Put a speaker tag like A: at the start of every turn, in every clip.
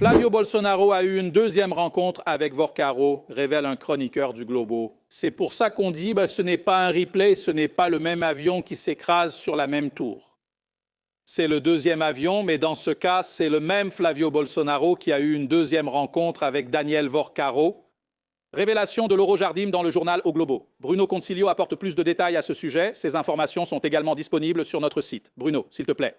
A: Flavio Bolsonaro a eu une deuxième rencontre avec Vorcaro, révèle un chroniqueur du Globo. C'est pour ça qu'on dit ce n'est pas un replay, ce n'est pas le même avion qui s'écrase sur la même tour. C'est le deuxième avion, mais dans ce cas, c'est le même Flavio Bolsonaro qui a eu une deuxième rencontre avec Daniel Vorcaro. Révélation de Lauro Jardim dans le journal O Globo. Bruno Concilio apporte plus de détails à ce sujet. Ces informations sont également disponibles sur notre site. Bruno, s'il te plaît.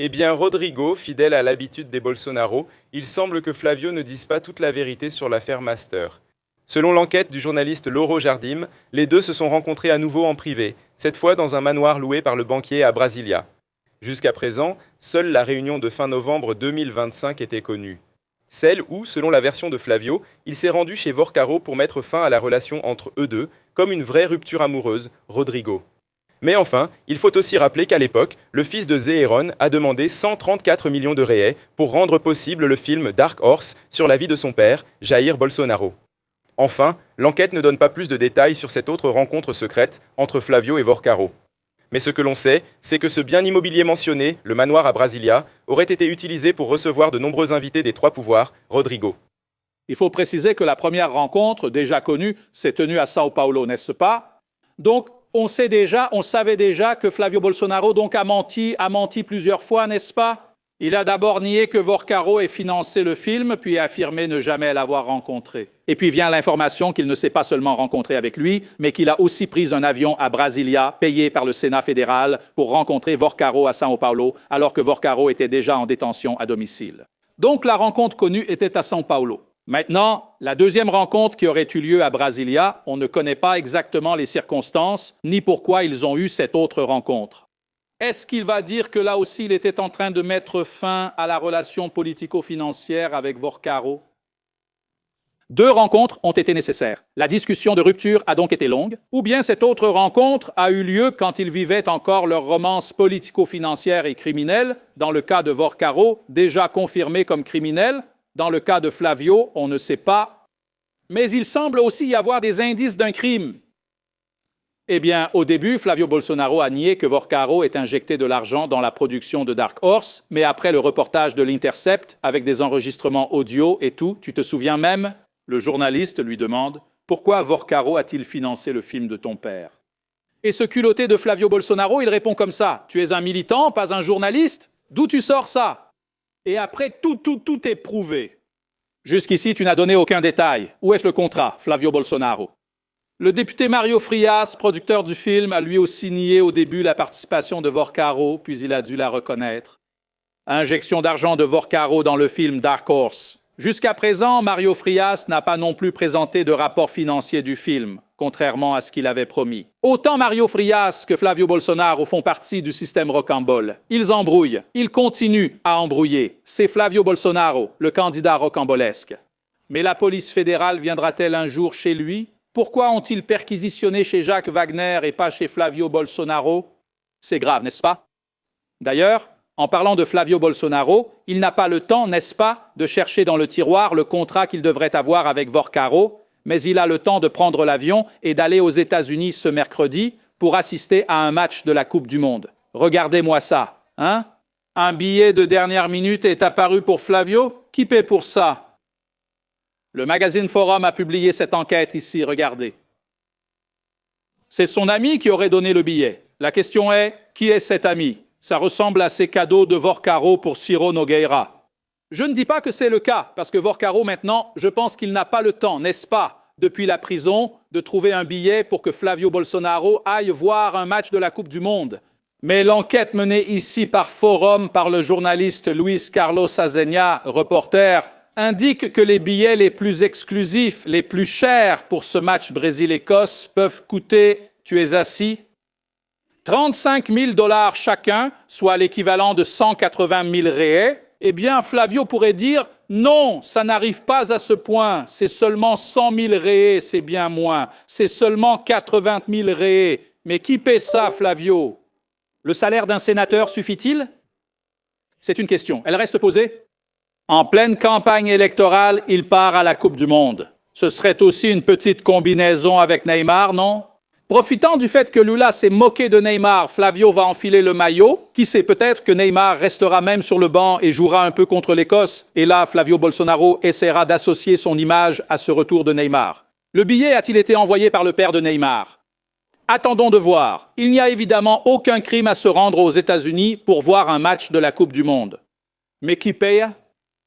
B: Eh bien, Rodrigo, fidèle à l'habitude des Bolsonaro, il semble que Flavio ne dise pas toute la vérité sur l'affaire Master. Selon l'enquête du journaliste Lauro Jardim, les deux se sont rencontrés à nouveau en privé, cette fois dans un manoir loué par le banquier à Brasilia. Jusqu'à présent, seule la réunion de fin novembre 2025 était connue. Celle où, selon la version de Flavio, il s'est rendu chez Vorcaro pour mettre fin à la relation entre eux deux, comme une vraie rupture amoureuse, Rodrigo. Mais enfin, il faut aussi rappeler qu'à l'époque, le fils de Zéhéron a demandé 134 millions de réais pour rendre possible le film Dark Horse sur la vie de son père, Jair Bolsonaro. Enfin, l'enquête ne donne pas plus de détails sur cette autre rencontre secrète entre Flavio et Vorcaro. Mais ce que l'on sait, c'est que ce bien immobilier mentionné, le manoir à Brasilia, aurait été utilisé pour recevoir de nombreux invités des trois pouvoirs, Rodrigo.
A: Il faut préciser que la première rencontre, déjà connue, s'est tenue à São Paulo, n'est-ce pas? Donc, on savait déjà que Flavio Bolsonaro a menti plusieurs fois, n'est-ce pas? Il a d'abord nié que Vorcaro ait financé le film, puis affirmé ne jamais l'avoir rencontré. Et puis vient l'information qu'il ne s'est pas seulement rencontré avec lui, mais qu'il a aussi pris un avion à Brasilia, payé par le Sénat fédéral, pour rencontrer Vorcaro à São Paulo, alors que Vorcaro était déjà en détention à domicile. Donc la rencontre connue était à São Paulo. Maintenant, la deuxième rencontre qui aurait eu lieu à Brasilia, on ne connaît pas exactement les circonstances, ni pourquoi ils ont eu cette autre rencontre. Est-ce qu'il va dire que là aussi, il était en train de mettre fin à la relation politico-financière avec Vorcaro? Deux rencontres ont été nécessaires. La discussion de rupture a donc été longue, ou bien cette autre rencontre a eu lieu quand ils vivaient encore leur romance politico-financière et criminelle, dans le cas de Vorcaro, déjà confirmé comme criminel. Dans le cas de Flavio, on ne sait pas. Mais il semble aussi y avoir des indices d'un crime. Eh bien, au début, Flavio Bolsonaro a nié que Vorcaro ait injecté de l'argent dans la production de Dark Horse, mais après le reportage de l'Intercept, avec des enregistrements audio et tout, tu te souviens même? Le journaliste lui demande « Pourquoi Vorcaro a-t-il financé le film de ton père ?» Et ce culotté de Flavio Bolsonaro, il répond comme ça « Tu es un militant, pas un journaliste? D'où tu sors ça ?» Et après, tout est prouvé. Jusqu'ici, tu n'as donné aucun détail. Où est-ce le contrat, Flavio Bolsonaro? Le député Mario Frias, producteur du film, a lui aussi nié au début la participation de Vorcaro, puis il a dû la reconnaître. Injection d'argent de Vorcaro dans le film Dark Horse. Jusqu'à présent, Mario Frias n'a pas non plus présenté de rapport financier du film, contrairement à ce qu'il avait promis. Autant Mario Frias que Flavio Bolsonaro font partie du système rocambole. Ils embrouillent, ils continuent à embrouiller. C'est Flavio Bolsonaro, le candidat rocambolesque. Mais la police fédérale viendra-t-elle un jour chez lui? Pourquoi ont-ils perquisitionné chez Jacques Wagner et pas chez Flavio Bolsonaro? C'est grave, n'est-ce pas? D'ailleurs, en parlant de Flavio Bolsonaro, il n'a pas le temps, n'est-ce pas, de chercher dans le tiroir le contrat qu'il devrait avoir avec Vorcaro, mais il a le temps de prendre l'avion et d'aller aux États-Unis ce mercredi pour assister à un match de la Coupe du Monde. Regardez-moi ça, hein? Un billet de dernière minute est apparu pour Flavio? Qui paie pour ça? Le magazine Forum a publié cette enquête ici, regardez. C'est son ami qui aurait donné le billet. La question est, qui est cet ami? Ça ressemble à ces cadeaux de Vorcaro pour Ciro Nogueira. Je ne dis pas que c'est le cas, parce que Vorcaro, maintenant, je pense qu'il n'a pas le temps, n'est-ce pas, depuis la prison, de trouver un billet pour que Flavio Bolsonaro aille voir un match de la Coupe du Monde. Mais l'enquête menée ici par Forum, par le journaliste Luis Carlos Azenia, reporter, indique que les billets les plus exclusifs, les plus chers pour ce match Brésil-Écosse peuvent coûter, tu es assis, 35 000 $ chacun, soit l'équivalent de 180 000 réais. Eh bien, Flavio pourrait dire « Non, ça n'arrive pas à ce point, c'est seulement 100 000 réais, c'est bien moins, c'est seulement 80 000 réais. Mais qui paie ça, Flavio? Le salaire d'un sénateur suffit-il? » C'est une question. Elle reste posée. En pleine campagne électorale, il part à la Coupe du Monde. Ce serait aussi une petite combinaison avec Neymar, non? Profitant du fait que Lula s'est moqué de Neymar, Flavio va enfiler le maillot. Qui sait, peut-être que Neymar restera même sur le banc et jouera un peu contre l'Écosse. Et là, Flavio Bolsonaro essaiera d'associer son image à ce retour de Neymar. Le billet a-t-il été envoyé par le père de Neymar? Attendons de voir. Il n'y a évidemment aucun crime à se rendre aux États-Unis pour voir un match de la Coupe du Monde. Mais qui paye?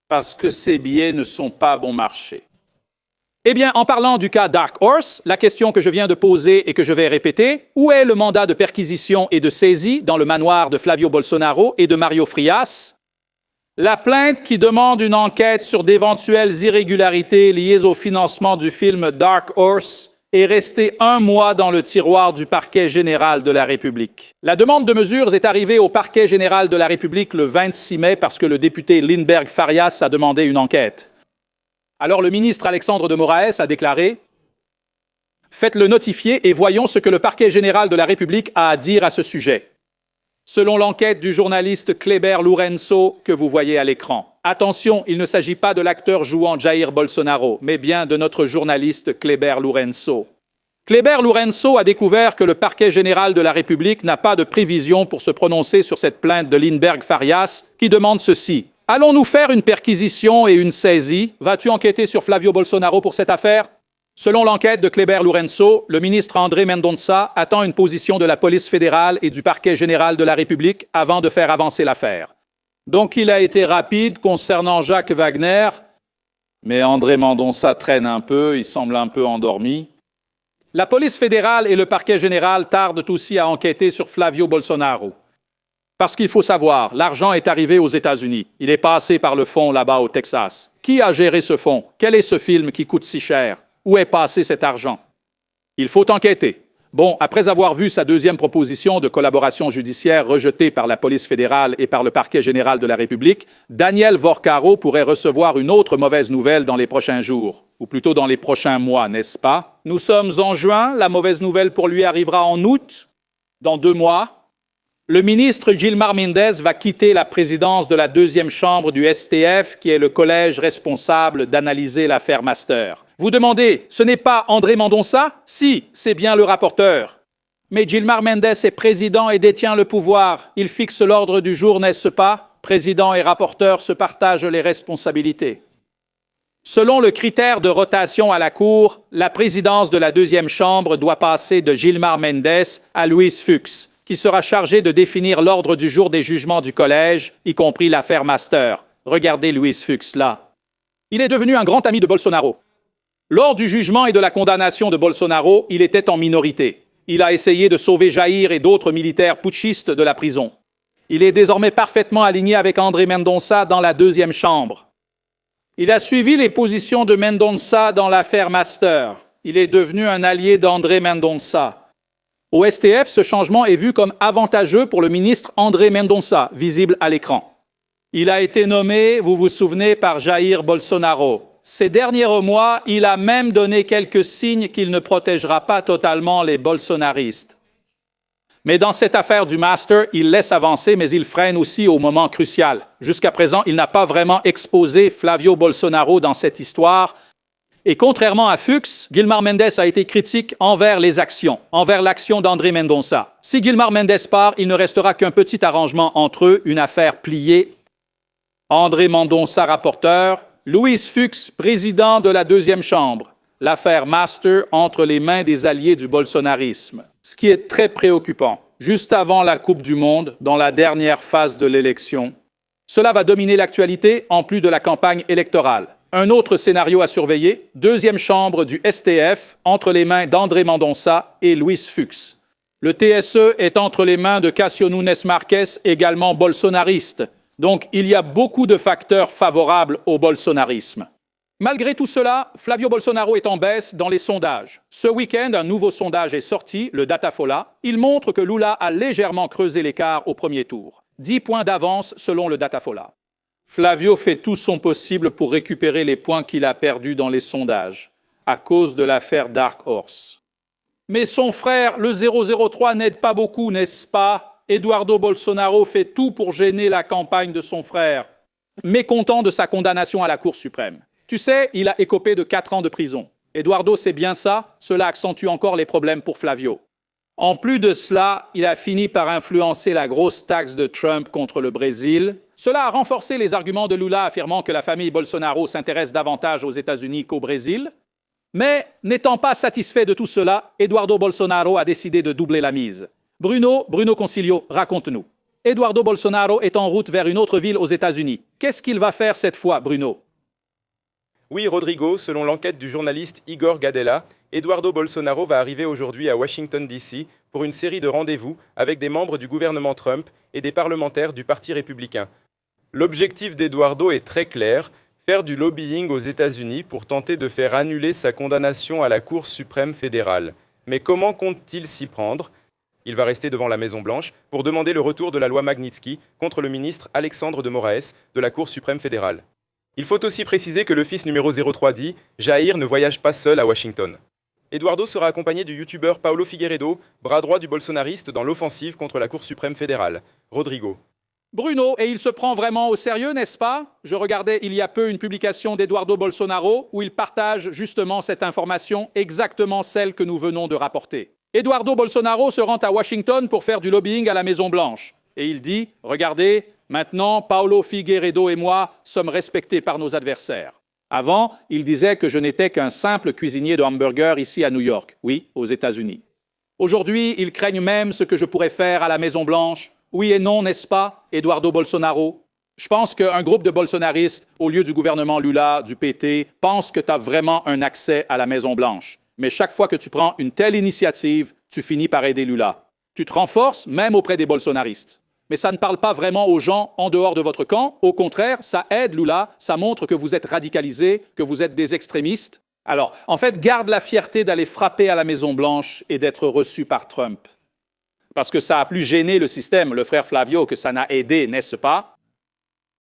A: Parce que ces billets ne sont pas bon marché. Eh bien, en parlant du cas Dark Horse, la question que je viens de poser et que je vais répéter, où est le mandat de perquisition et de saisie dans le manoir de Flavio Bolsonaro et de Mario Frias? La plainte qui demande une enquête sur d'éventuelles irrégularités liées au financement du film Dark Horse est restée 1 mois dans le tiroir du parquet général de la République. La demande de mesures est arrivée au parquet général de la République le 26 mai parce que le député Lindbergh Farias a demandé une enquête. Alors le ministre Alexandre de Moraes a déclaré « Faites-le notifier et voyons ce que le parquet général de la République a à dire à ce sujet. » Selon l'enquête du journaliste Kleber Lourenço que vous voyez à l'écran. Attention, il ne s'agit pas de l'acteur jouant Jair Bolsonaro, mais bien de notre journaliste Kleber Lourenço. Kleber Lourenço a découvert que le parquet général de la République n'a pas de prévision pour se prononcer sur cette plainte de Lindbergh Farias qui demande ceci. Allons-nous faire une perquisition et une saisie? Vas-tu enquêter sur Flavio Bolsonaro pour cette affaire? Selon l'enquête de Kleber Lourenço, le ministre André Mendonça attend une position de la police fédérale et du parquet général de la République avant de faire avancer l'affaire. Donc il a été rapide concernant Jacques Wagner, mais André Mendonça traîne un peu, il semble un peu endormi. La police fédérale et le parquet général tardent aussi à enquêter sur Flavio Bolsonaro. Parce qu'il faut savoir, l'argent est arrivé aux États-Unis. Il est passé par le fonds là-bas au Texas. Qui a géré ce fonds? Quel est ce film qui coûte si cher? Où est passé cet argent? Il faut enquêter. Bon, après avoir vu sa deuxième proposition de collaboration judiciaire rejetée par la police fédérale et par le parquet général de la République, Daniel Vorcaro pourrait recevoir une autre mauvaise nouvelle dans les prochains jours, ou plutôt dans les prochains mois, n'est-ce pas? Nous sommes en juin, la mauvaise nouvelle pour lui arrivera en août, dans 2 mois. Le ministre Gilmar Mendes va quitter la présidence de la deuxième chambre du STF, qui est le collège responsable d'analyser l'affaire Master. Vous demandez, ce n'est pas André Mendonça? Si, c'est bien le rapporteur. Mais Gilmar Mendes est président et détient le pouvoir. Il fixe l'ordre du jour, n'est-ce pas? Président et rapporteur se partagent les responsabilités. Selon le critère de rotation à la Cour, la présidence de la deuxième chambre doit passer de Gilmar Mendes à Luis Fuchs, qui sera chargé de définir l'ordre du jour des jugements du collège, y compris l'affaire Master. Regardez Luis Fuchs là. Il est devenu un grand ami de Bolsonaro. Lors du jugement et de la condamnation de Bolsonaro, il était en minorité. Il a essayé de sauver Jair et d'autres militaires putschistes de la prison. Il est désormais parfaitement aligné avec André Mendonça dans la deuxième chambre. Il a suivi les positions de Mendonça dans l'affaire Master. Il est devenu un allié d'André Mendonça. Au STF, ce changement est vu comme avantageux pour le ministre André Mendonça, visible à l'écran. Il a été nommé, vous vous souvenez, par Jair Bolsonaro. Ces derniers mois, il a même donné quelques signes qu'il ne protégera pas totalement les bolsonaristes. Mais dans cette affaire du Master, il laisse avancer, mais il freine aussi au moment crucial. Jusqu'à présent, il n'a pas vraiment exposé Flavio Bolsonaro dans cette histoire. Et contrairement à Fuchs, Gilmar Mendes a été critique envers les actions, envers l'action d'André Mendonça. Si Gilmar Mendes part, il ne restera qu'un petit arrangement entre eux, une affaire pliée. André Mendonça, rapporteur, Luis Fuchs, président de la deuxième chambre. L'affaire Master entre les mains des alliés du bolsonarisme. Ce qui est très préoccupant, juste avant la Coupe du Monde, dans la dernière phase de l'élection. Cela va dominer l'actualité en plus de la campagne électorale. Un autre scénario à surveiller, deuxième chambre du STF, entre les mains d'André Mendonça et Luis Fuchs. Le TSE est entre les mains de Cássio Nunes Marques, également bolsonariste. Donc il y a beaucoup de facteurs favorables au bolsonarisme. Malgré tout cela, Flavio Bolsonaro est en baisse dans les sondages. Ce week-end, un nouveau sondage est sorti, le Datafolha. Il montre que Lula a légèrement creusé l'écart au premier tour. 10 points d'avance selon le Datafolha. Flavio fait tout son possible pour récupérer les points qu'il a perdus dans les sondages, à cause de l'affaire Dark Horse. Mais son frère, le 003, n'aide pas beaucoup, n'est-ce pas? Eduardo Bolsonaro fait tout pour gêner la campagne de son frère, mécontent de sa condamnation à la Cour suprême. Tu sais, il a écopé de 4 ans de prison. Eduardo sait bien ça, cela accentue encore les problèmes pour Flavio. En plus de cela, il a fini par influencer la grosse taxe de Trump contre le Brésil. Cela a renforcé les arguments de Lula affirmant que la famille Bolsonaro s'intéresse davantage aux États-Unis qu'au Brésil. Mais, n'étant pas satisfait de tout cela, Eduardo Bolsonaro a décidé de doubler la mise. Bruno Consiglio, raconte-nous. Eduardo Bolsonaro est en route vers une autre ville aux États-Unis. Qu'est-ce qu'il va faire cette fois, Bruno?
B: Oui, Rodrigo, selon l'enquête du journaliste Igor Gadella, Eduardo Bolsonaro va arriver aujourd'hui à Washington, D.C. pour une série de rendez-vous avec des membres du gouvernement Trump et des parlementaires du Parti républicain. L'objectif d'Eduardo est très clair, faire du lobbying aux États-Unis pour tenter de faire annuler sa condamnation à la Cour suprême fédérale. Mais comment compte-t-il s'y prendre? Il va rester devant la Maison-Blanche pour demander le retour de la loi Magnitsky contre le ministre Alexandre de Moraes de la Cour suprême fédérale. Il faut aussi préciser que le fils numéro 03 dit « Jair ne voyage pas seul à Washington ». Eduardo sera accompagné du youtubeur Paulo Figueiredo, bras droit du bolsonariste dans l'offensive contre la Cour suprême fédérale. Rodrigo.
A: Bruno, et il se prend vraiment au sérieux, n'est-ce pas? Je regardais il y a peu une publication d'Eduardo Bolsonaro où il partage justement cette information, exactement celle que nous venons de rapporter. Eduardo Bolsonaro se rend à Washington pour faire du lobbying à la Maison-Blanche. Et il dit, regardez, maintenant, Paulo Figueiredo et moi sommes respectés par nos adversaires. Avant, il disait que je n'étais qu'un simple cuisinier de hamburgers ici à New York, oui, aux États-Unis. Aujourd'hui, ils craignent même ce que je pourrais faire à la Maison-Blanche. Oui et non, n'est-ce pas, Eduardo Bolsonaro? Je pense qu'un groupe de bolsonaristes, au lieu du gouvernement Lula, du PT, pense que tu as vraiment un accès à la Maison-Blanche. Mais chaque fois que tu prends une telle initiative, tu finis par aider Lula. Tu te renforces même auprès des bolsonaristes. Mais ça ne parle pas vraiment aux gens en dehors de votre camp. Au contraire, ça aide Lula, ça montre que vous êtes radicalisés, que vous êtes des extrémistes. Alors, en fait, garde la fierté d'aller frapper à la Maison-Blanche et d'être reçu par Trump. Parce que ça a plus gêné le système, le frère Flavio, que ça n'a aidé, n'est-ce pas?